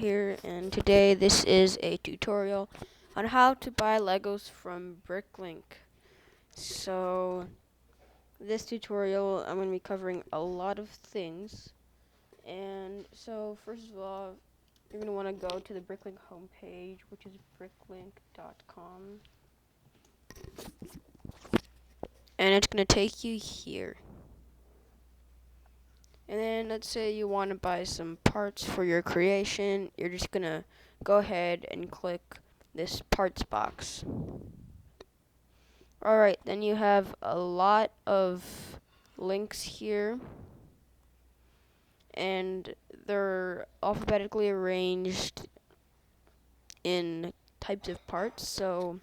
Here, and today this is a tutorial on how to buy Legos from BrickLink. So this tutorial I'm going to be covering a lot of things, and so first of all you're going to want to go to the BrickLink homepage, which is bricklink.com, and it's going to take you here. And then let's say you want to buy some parts for your creation. You're just going to go ahead and click this parts box. Alright, then you have a lot of links here, and they're alphabetically arranged in types of parts. So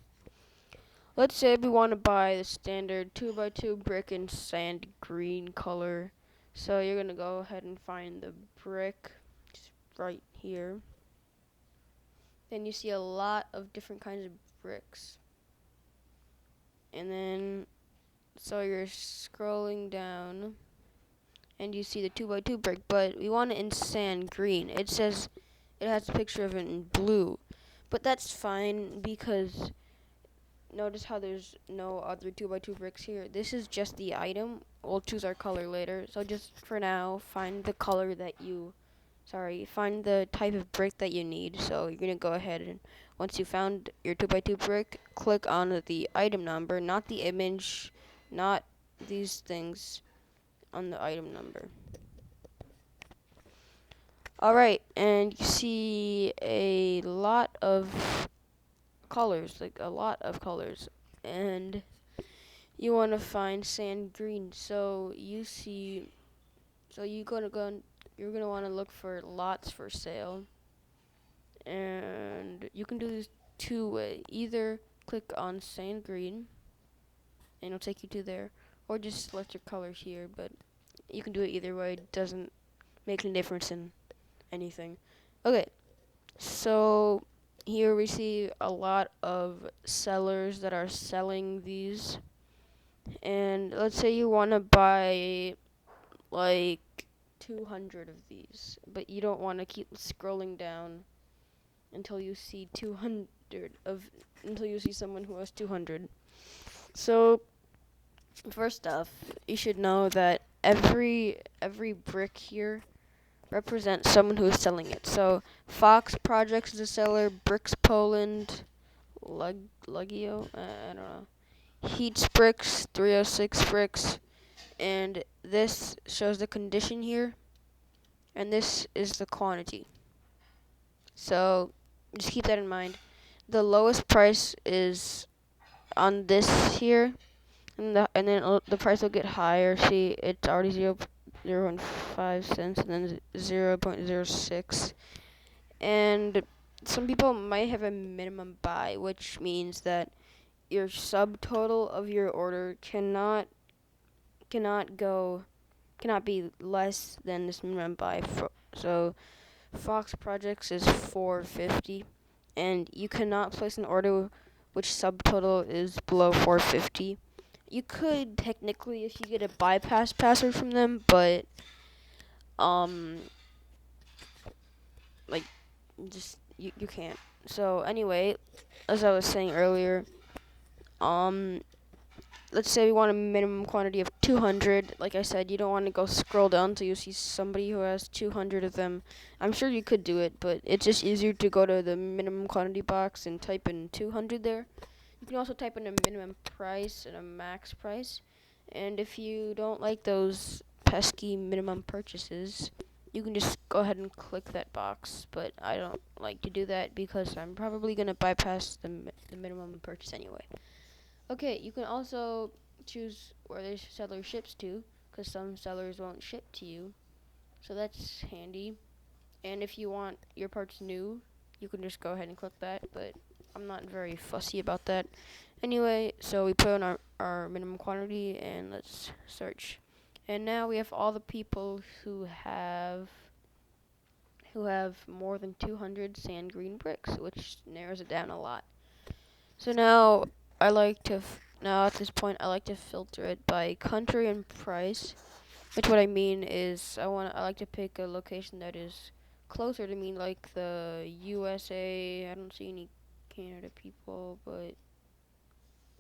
let's say we want to buy the standard 2x2 brick and sand green color. So you're going to go ahead and find the brick just right here. Then you see a lot of different kinds of bricks. And then, so you're scrolling down, and you see the 2x2 brick, but we want it in sand green. It says it has a picture of it in blue, but that's fine because notice how there's no other 2x2 bricks here. This is just the item. We'll choose our color later. So just for now, find the type of brick that you need. So you're gonna go ahead and once you found your 2x2 brick, click on the item number, not the image, not these things, on the item number. Alright, and you see a lot of colors, and you want to find sand green. So you're gonna want to look for lots for sale, and you can do this two ways. Either click on sand green, and it'll take you to there, or just select your color here. But you can do it either way. It doesn't make any difference in anything. Okay, so here we see a lot of sellers that are selling these, and let's say you want to buy like 200 of these, but you don't want to keep scrolling down until you see until you see someone who has 200. So first off, you should know that every brick here represents someone who is selling it. So Fox Projects is a seller, Bricks Poland, Lugio, I don't know, Heats Bricks, 306 Bricks, and this shows the condition here, and this is the quantity. So just keep that in mind. The lowest price is on this here, and then the price will get higher. See, it's already 0.05 cents, and then 0.06. And some people might have a minimum buy, which means that your subtotal of your order cannot be less than this minimum buy. So Fox Projects is 450, and you cannot place an order which subtotal is below 450. You could technically if you get a bypass password from them, but like just you can't. So anyway, as I was saying earlier, let's say we want a minimum quantity of 200. Like I said, you don't want to go scroll down until you see somebody who has 200 of them. I'm sure you could do it, but it's just easier to go to the minimum quantity box and type in 200 there. You can also type in a minimum price and a max price. And if you don't like those pesky minimum purchases, you can just go ahead and click that box. But I don't like to do that because I'm probably going to bypass the minimum purchase anyway. Okay, you can also choose where the seller ships to, because some sellers won't ship to you. So that's handy. And if you want your parts new, you can just go ahead and click that, but I'm not very fussy about that. Anyway, so we put on our minimum quantity, and let's search. And now we have all the people who have more than 200 sand green bricks, which narrows it down a lot. So now at this point I like to filter it by country and price. Which what I mean is I like to pick a location that is closer to me, like the USA. I don't see any Canada people, but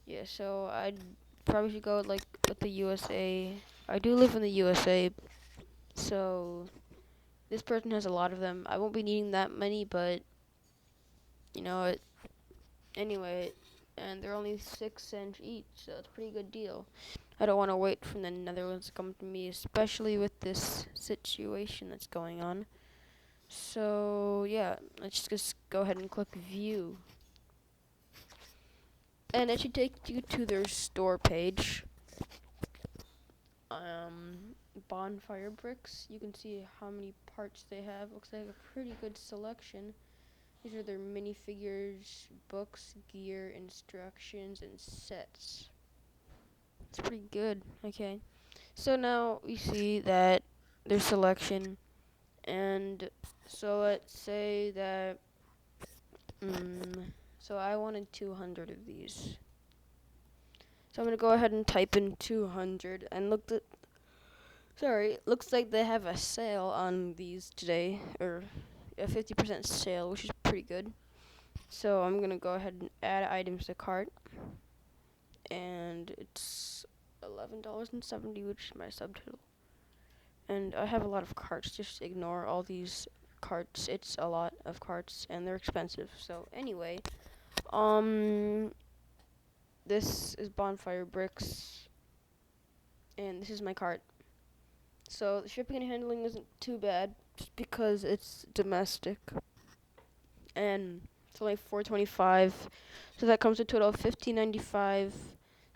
yeah. So I'd probably should go like with the USA. I do live in the USA, so this person has a lot of them. I won't be needing that many, but you know it. Anyway, and they're only 6 cents each, so it's a pretty good deal. I don't want to wait for the Netherlands to come to me, especially with this situation that's going on. So yeah, let's just go ahead and click view. And it should take you to their store page. Bonfire bricks. You can see how many parts they have. Looks like a pretty good selection. These are their minifigures, books, gear, instructions, and sets. It's pretty good. Okay. So now we see that their selection, and so let's say that, so I wanted 200 of these. So I'm gonna go ahead and type in 200 and looks like they have a sale on these today, or a 50% sale, which is pretty good. So I'm gonna go ahead and add items to cart, and it's $11.70, which is my subtotal. And I have a lot of carts. Just ignore all these carts. It's a lot of carts, and they're expensive. So anyway, this is bonfire bricks, and this is my cart. So the shipping and handling isn't too bad, just because it's domestic, and it's only $4.25. So that comes to a total of $15.95.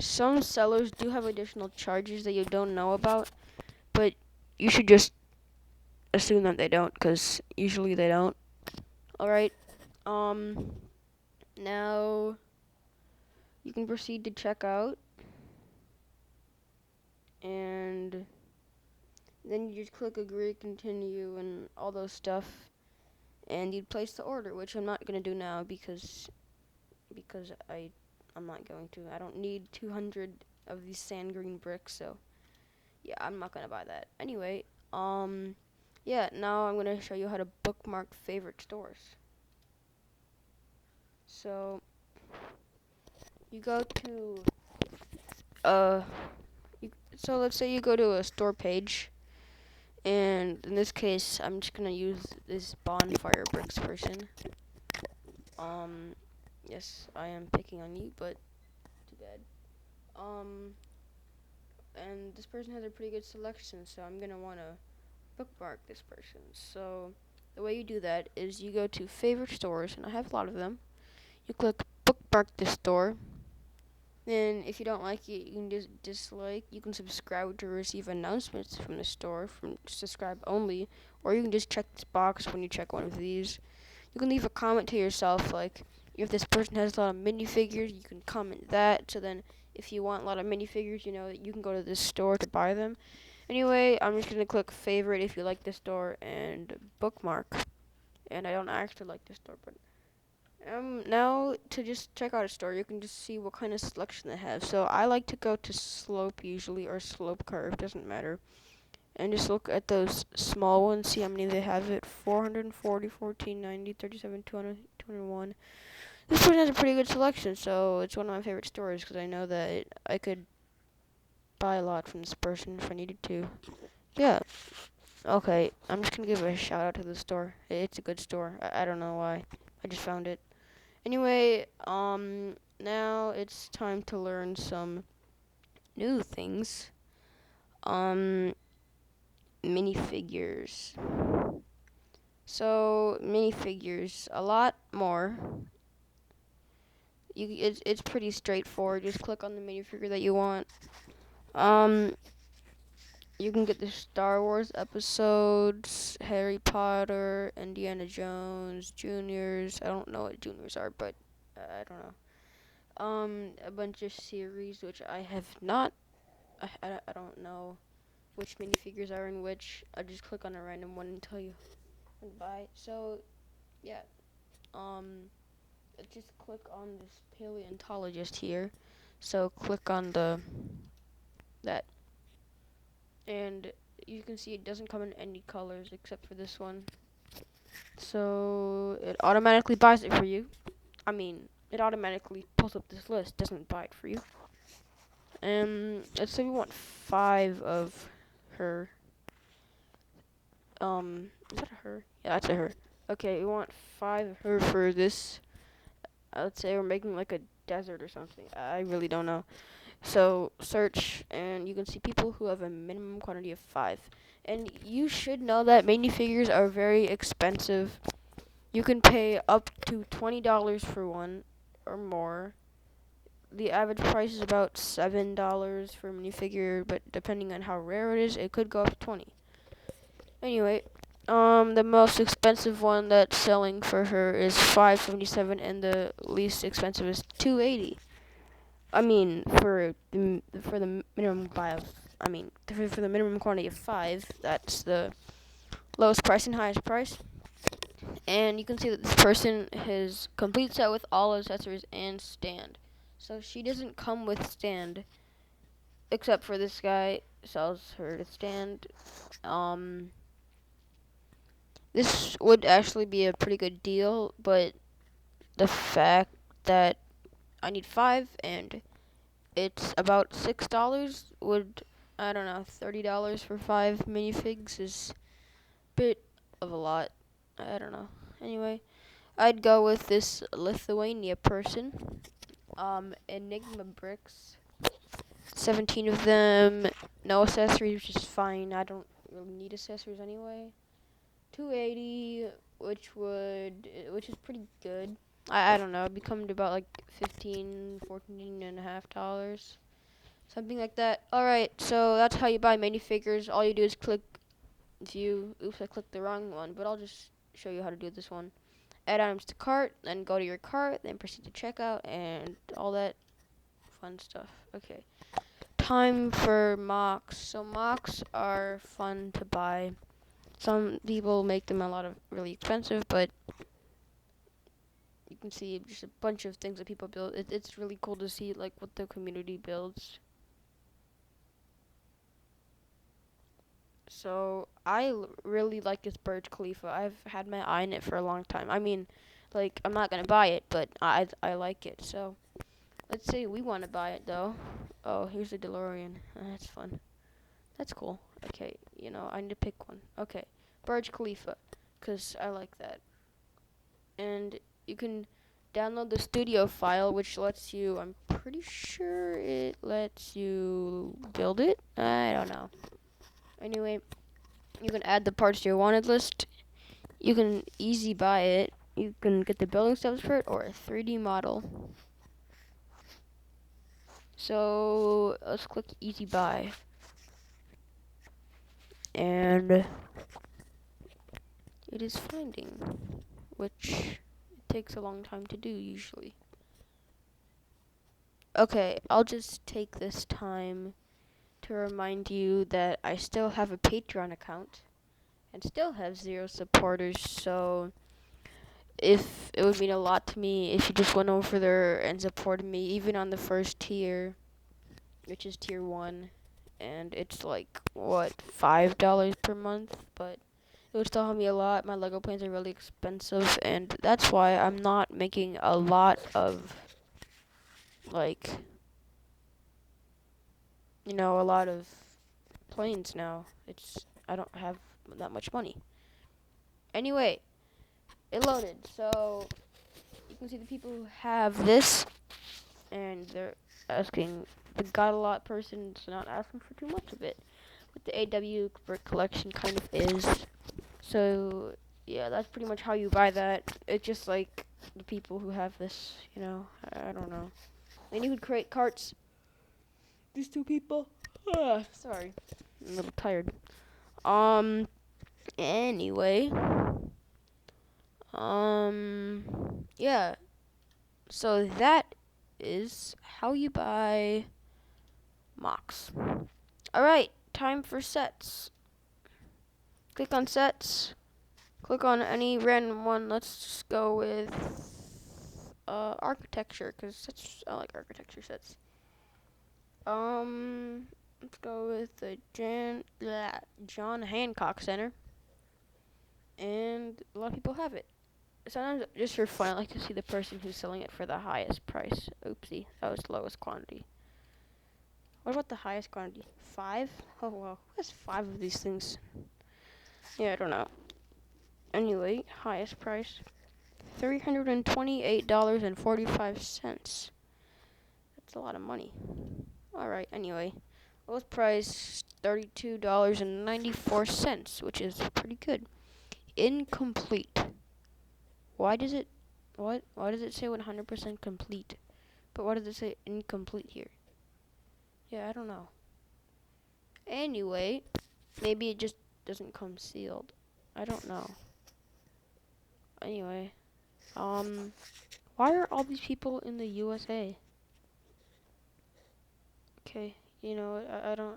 Some sellers do have additional charges that you don't know about, but you should just assume that they don't, because usually they don't. Alright, now you can proceed to check out, and then you just click agree, continue, and all those stuff, and you'd place the order, which I'm not going to do now because I'm not going to. I don't need 200 of these sand green bricks, so yeah, I'm not going to buy that. Anyway, yeah, now I'm going to show you how to bookmark favorite stores. So you go to so let's say you go to a store page, and in this case, I'm just gonna use this bonfire bricks person. Yes, I am picking on you, but too bad. And this person has a pretty good selection, so I'm gonna wanna bookmark this person. So the way you do that is you go to favorite stores, and I have a lot of them. You click bookmark this store. Then, if you don't like it, you can just dislike. You can subscribe to receive announcements from the store, from subscribe only, or you can just check this box when you check one of these. You can leave a comment to yourself, like, if this person has a lot of minifigures, you can comment that, so then if you want a lot of minifigures, you know that you can go to this store to buy them. Anyway, I'm just going to click favorite if you like the store, and bookmark. And I don't actually like this store, but now to just check out a store, you can just see what kind of selection they have. So I like to go to slope usually, or slope curve, doesn't matter. And just look at those small ones, see how many they have it. 440, 1490, 37, 200, 201. This person has a pretty good selection, so it's one of my favorite stores because I know that I could buy a lot from this person if I needed to. Yeah. Okay, I'm just gonna give a shout out to the store. It's a good store. I don't know why. I just found it. Anyway, now it's time to learn some new things. Minifigures. So, minifigures, a lot more. It's pretty straightforward. Just click on the minifigure that you want. You can get the Star Wars episodes, Harry Potter, Indiana Jones, Juniors. I don't know what Juniors are, but I don't know. A bunch of series which I have not. I don't know which minifigures are in which. I just click on a random one and tell you and buy. So yeah, just click on this paleontologist here. So click on that, and you can see it doesn't come in any colors except for this one. So it automatically buys it for you. I mean, it automatically pulls up this list, doesn't buy it for you. And let's say we want 5 of her. Is that a her? Yeah, that's a her. Okay, we want 5 of her for this. Let's say we're making like a desert or something. I really don't know. So search, and you can see people who have a minimum quantity of 5. And you should know that minifigures are very expensive. You can pay up to $20 for one or more. The average price is about $7 for a minifigure, but depending on how rare it is, it could go up to 20. Anyway, the most expensive one that's selling for her is $5.77, and the least expensive is $2.80. I mean, for the minimum buy of, for the minimum quantity of 5, that's the lowest price and highest price. And you can see that this person has complete set with all accessories and stand. So she doesn't come with stand, except for this guy sells her the stand. This would actually be a pretty good deal, but the fact that I need 5 and it's about $6 would, I don't know, $30 for 5 minifigs is a bit of a lot. I don't know. Anyway, I'd go with this Lithuania person. Enigma bricks. 17 of them. No accessories, which is fine. I don't really need accessories anyway. 280, which is pretty good. I don't know. It'd become to about like 15, 14 and a half dollars. Something like that. Alright, so that's how you buy minifigures. All you do is click view. Oops, I clicked the wrong one, but I'll just show you how to do this one. Add items to cart, then go to your cart, then proceed to checkout, and all that fun stuff. Okay. Time for mocks. So mocks are fun to buy. Some people make them a lot of really expensive, but you can see just a bunch of things that people build. It's really cool to see like what the community builds. So I really like this Burj Khalifa. I've had my eye on it for a long time. I mean, like I'm not gonna buy it, but I like it. So let's say we want to buy it though. Oh, here's a DeLorean. That's fun. That's cool. Okay, I need to pick one. Okay, Burj Khalifa, 'cause I like that. And you can download the studio file, which lets you, I'm pretty sure it lets you build it. I don't know. Anyway, you can add the parts to your wanted list. You can easy buy it. You can get the building steps for it or a 3D model. So let's click easy buy. And it is finding, which it takes a long time to do usually. Okay, I'll just take this time to remind you that I still have a Patreon account and still have 0 supporters, so if it would mean a lot to me if you just went over there and supported me, even on the first tier, which is tier 1, and it's like, what, $5 per month, but it would still help me a lot. My Lego planes are really expensive, and that's why I'm not making a lot of, like, a lot of planes now. I don't have that much money. Anyway, it loaded, so you can see the people who have this, and they're asking, the got a lot person's not asking for too much of it, what the AW brick collection kind of is. So yeah, that's pretty much how you buy that. It's just like the people who have this, I don't know. Then you could create carts. These 2 people. Sorry, I'm a little tired. Anyway, yeah. So that is how you buy mocks. Alright, time for sets. Click on sets. Click on any random one. Let's just go with architecture, because I like architecture sets. Let's go with the John Hancock Center. and a lot of people have it. Sometimes just for fun, I like to see the person who's selling it for the highest price. Oopsie, that was lowest quantity. What about the highest quantity? 5? Oh wow, who has 5 of these things? Yeah, I don't know. Anyway, highest price, $328.45. That's a lot of money. Alright, anyway. Lowest price, $32.94, which is pretty good. Incomplete. Why does it, why does it say 100% complete? But why does it say incomplete here? Yeah, I don't know. Anyway, maybe it just doesn't come sealed. I don't know. Anyway, why are all these people in the USA? Okay, you know,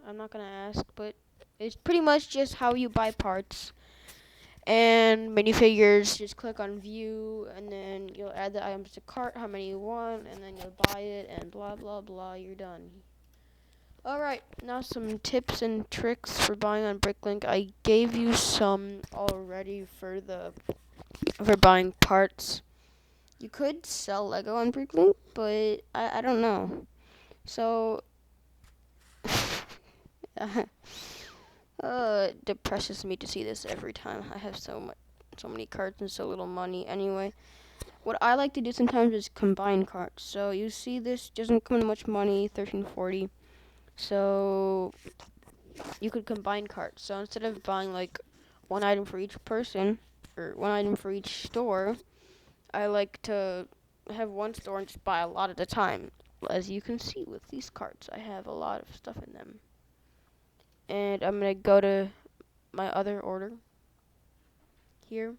I'm not gonna ask, but it's pretty much just how you buy parts. And minifigures, just click on view, and then you'll add the items to cart, how many you want, and then you'll buy it, and blah blah blah, you're done. Alright, now some tips and tricks for buying on BrickLink. I gave you some already for buying parts. You could sell Lego on BrickLink, but I don't know. So it depresses me to see this every time. I have so many cards and so little money. Anyway, what I like to do sometimes is combine cards. So you see this doesn't come in much money, $13.40. So you could combine carts. So instead of buying like one item for each person or one item for each store, I like to have one store and just buy a lot at a time. As you can see with these carts, I have a lot of stuff in them. And I'm going to go to my other order here.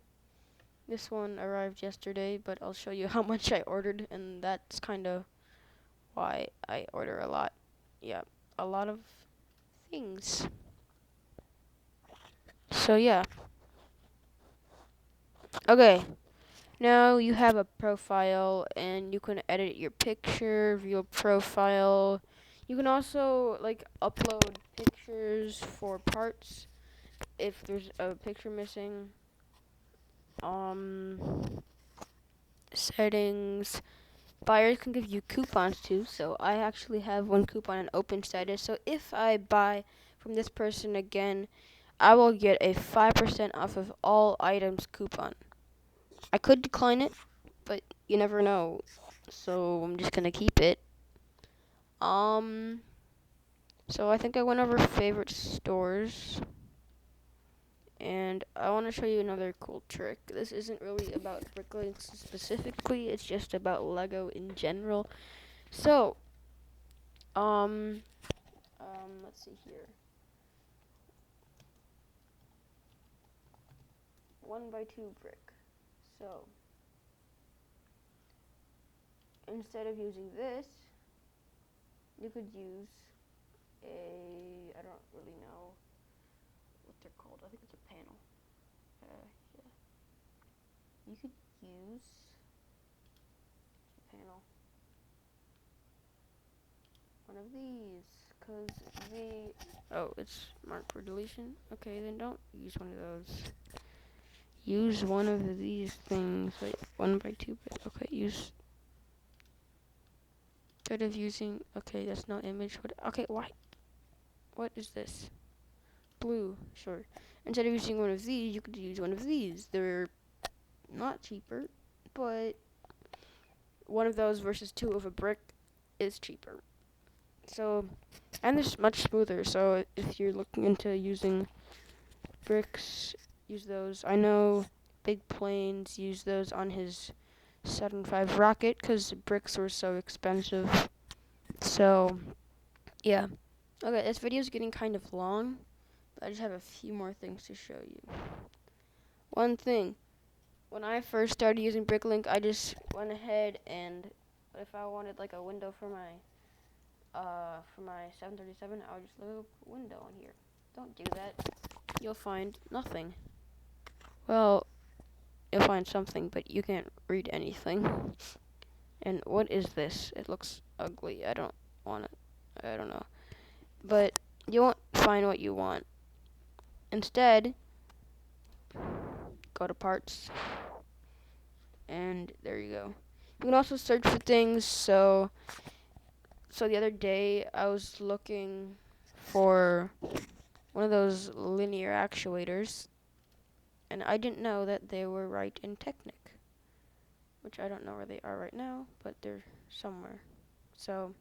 This one arrived yesterday, but I'll show you how much I ordered, and that's kind of why I order a lot. Yeah, a lot of things. So yeah. Okay. Now you have a profile, and you can edit your picture, view a profile. You can also like upload pictures for parts if there's a picture missing. Settings. Buyers can give you coupons too, so I actually have one coupon in open status. So if I buy from this person again, I will get a 5% off of all items coupon. I could decline it, but you never know. So I'm just gonna keep it. So I think I went over favorite stores. And I want to show you another cool trick. This isn't really about BrickLink specifically, it's just about Lego in general. So, let's see here. 1x2 brick. So, instead of using this, you could use I don't really know what they're called. I think it's a panel. Yeah. You could use a panel. One of these, it's marked for deletion. Okay, then don't use one of those. Use one of these things, like 1x2. Okay, instead of using. Okay, that's no image. Okay, why? What is this? Blue, sure. Instead of using one of these, you could use one of these. They're not cheaper, but one of those versus two of a brick is cheaper. So, and it's much smoother. So if you're looking into using bricks, use those. I know Big Planes used those on his Saturn V rocket because bricks were so expensive. So, yeah. Okay, this video is getting kind of long, but I just have a few more things to show you. One thing, when I first started using BrickLink, I just went ahead and if I wanted like a window for my 737, I would just leave a window on here. Don't do that. You'll find nothing. Well, you'll find something, but you can't read anything. And what is this? It looks ugly. I don't want it. I don't know. But you won't find what you want. Instead, go to parts, and there you go. You can also search for things. So the other day I was looking for one of those linear actuators, and I didn't know that they were right in Technic, which I don't know where they are right now, but they're somewhere. So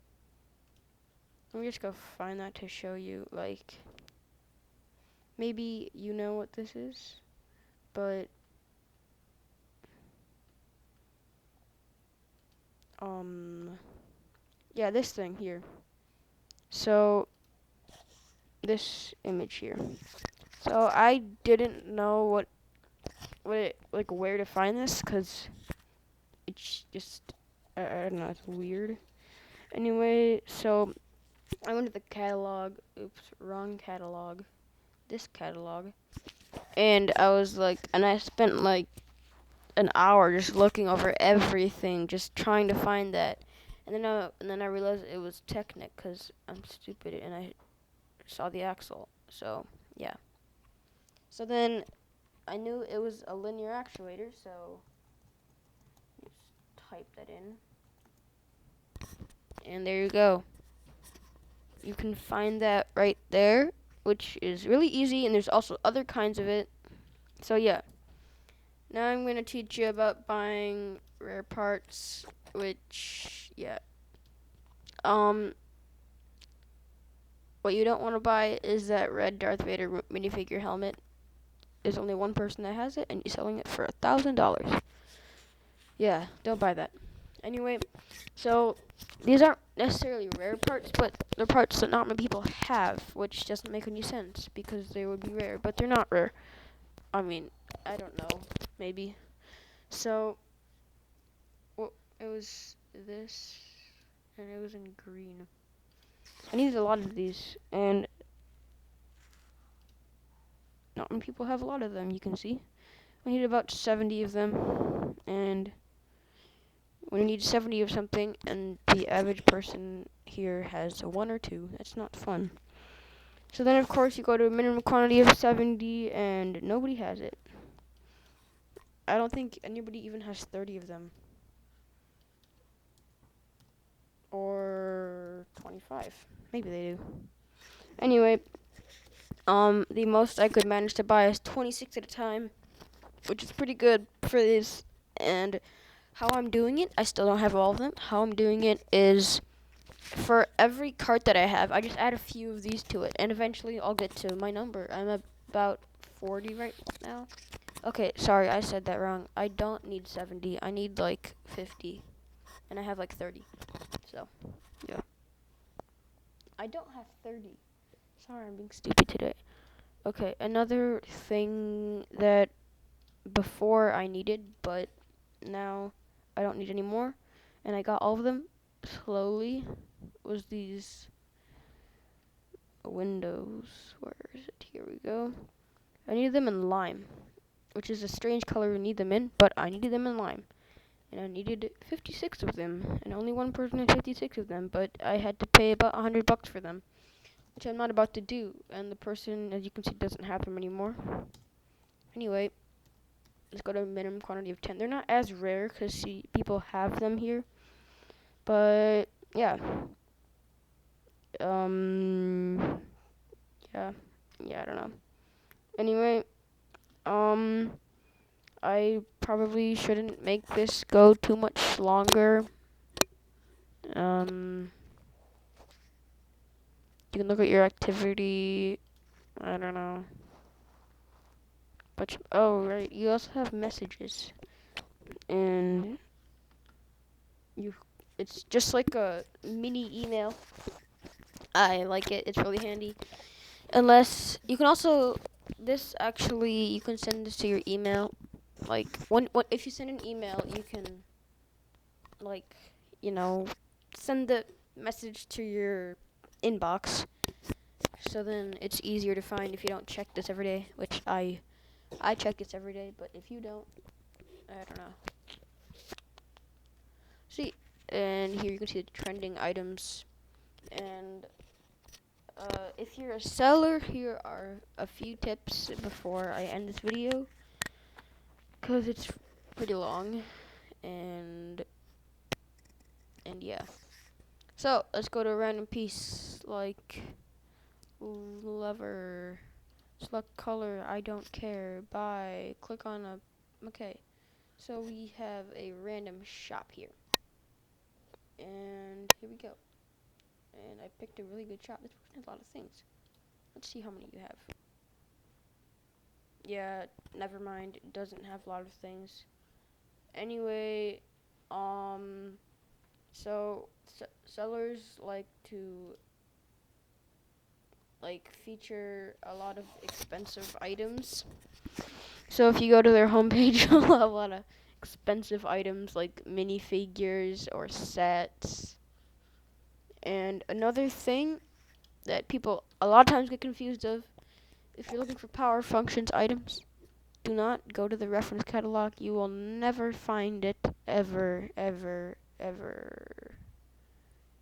let me just go find that to show you. Like, maybe you know what this is, but yeah, this thing here. So this image here. So I didn't know like where to find this, because it's just I don't know, it's weird. Anyway, so I went to the catalog. Oops, wrong catalog. This catalog. And I spent like an hour just looking over everything, just trying to find that. And then I realized it was Technic, because I'm stupid and I saw the axle. So yeah. So then I knew it was a linear actuator, so just type that in. And there you go. You can find that right there, which is really easy, and there's also other kinds of it. So yeah. Now I'm going to teach you about buying rare parts, which, yeah. What you don't want to buy is that red Darth Vader minifigure helmet. There's only one person that has it, and he's selling it for $1,000. Yeah, don't buy that. Anyway, so these aren't necessarily rare parts, but they're parts that not many people have, which doesn't make any sense, because they would be rare, but they're not rare. I mean, I don't know, maybe. So, well, it was this, and it was in green. I needed a lot of these, and not many people have a lot of them, you can see. I need about 70 of them, and when you need 70 of something, and the average person here has a 1 or 2, that's not fun. So then, of course, you go to a minimum quantity of 70, and nobody has it. I don't think anybody even has 30 of them. Or 25. Maybe they do. Anyway, the most I could manage to buy is 26 at a time, which is pretty good for this. And how I'm doing it, I still don't have all of them. How I'm doing it is, for every cart that I have, I just add a few of these to it, and eventually I'll get to my number. I'm about 40 right now. Okay, sorry, I said that wrong. I don't need 70. I need like 50, and I have like 30. So, yeah. I don't have 30. Sorry, I'm being stupid today. Okay, another thing that before I needed, but now I don't need anymore, and I got all of them slowly, was these windows. Where is it? Here we go. I needed them in lime, which is a strange color to need them in, but I needed them in lime. And I needed 56 of them, and only one person had 56 of them, but I had to pay about $100 for them, which I'm not about to do, and the person, as you can see, doesn't have them anymore. Anyway, let's go to a minimum quantity of 10. They're not as rare, because see, people have them here, but yeah. Yeah, I don't know. Anyway, I probably shouldn't make this go too much longer. You can look at your activity. I don't know. But oh right, you also have messages, and it's just like a mini email. I like it. It's really handy. Unless you can also you can send this to your email. Like if you send an email, you can like send the message to your inbox. So then it's easier to find if you don't check this every day, which I check this every day, but if you don't, I don't know. See, and here you can see the trending items. And if you're a seller, here are a few tips before I end this video. because it's pretty long, and yeah. So let's go to a random piece like lever. Select color. I don't care. Buy. Click on a. Okay. So we have a random shop here, and here we go. And I picked a really good shop. This person has a lot of things. Let's see how many you have. Yeah, never mind. It doesn't have a lot of things. Anyway, so sellers like to feature a lot of expensive items. So if you go to their homepage, you'll have a lot of expensive items like minifigures or sets. And another thing that people a lot of times get confused of, if you're looking for power functions items, do not go to the reference catalog. You will never find it, ever, ever, ever.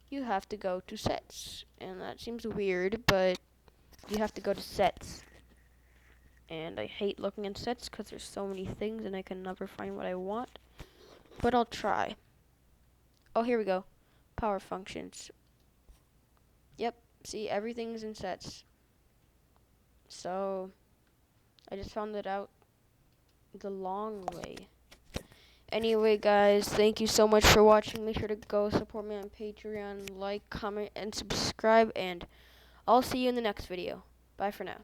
You have to go to sets. And that seems weird, but you have to go to sets. And I hate looking at sets because there's so many things and I can never find what I want. But I'll try. Oh, here we go. Power functions. Yep, see, everything's in sets. So, I just found it out the long way. Anyway, guys, thank you so much for watching. Make sure to go support me on Patreon, like, comment, and subscribe, and I'll see you in the next video. Bye for now.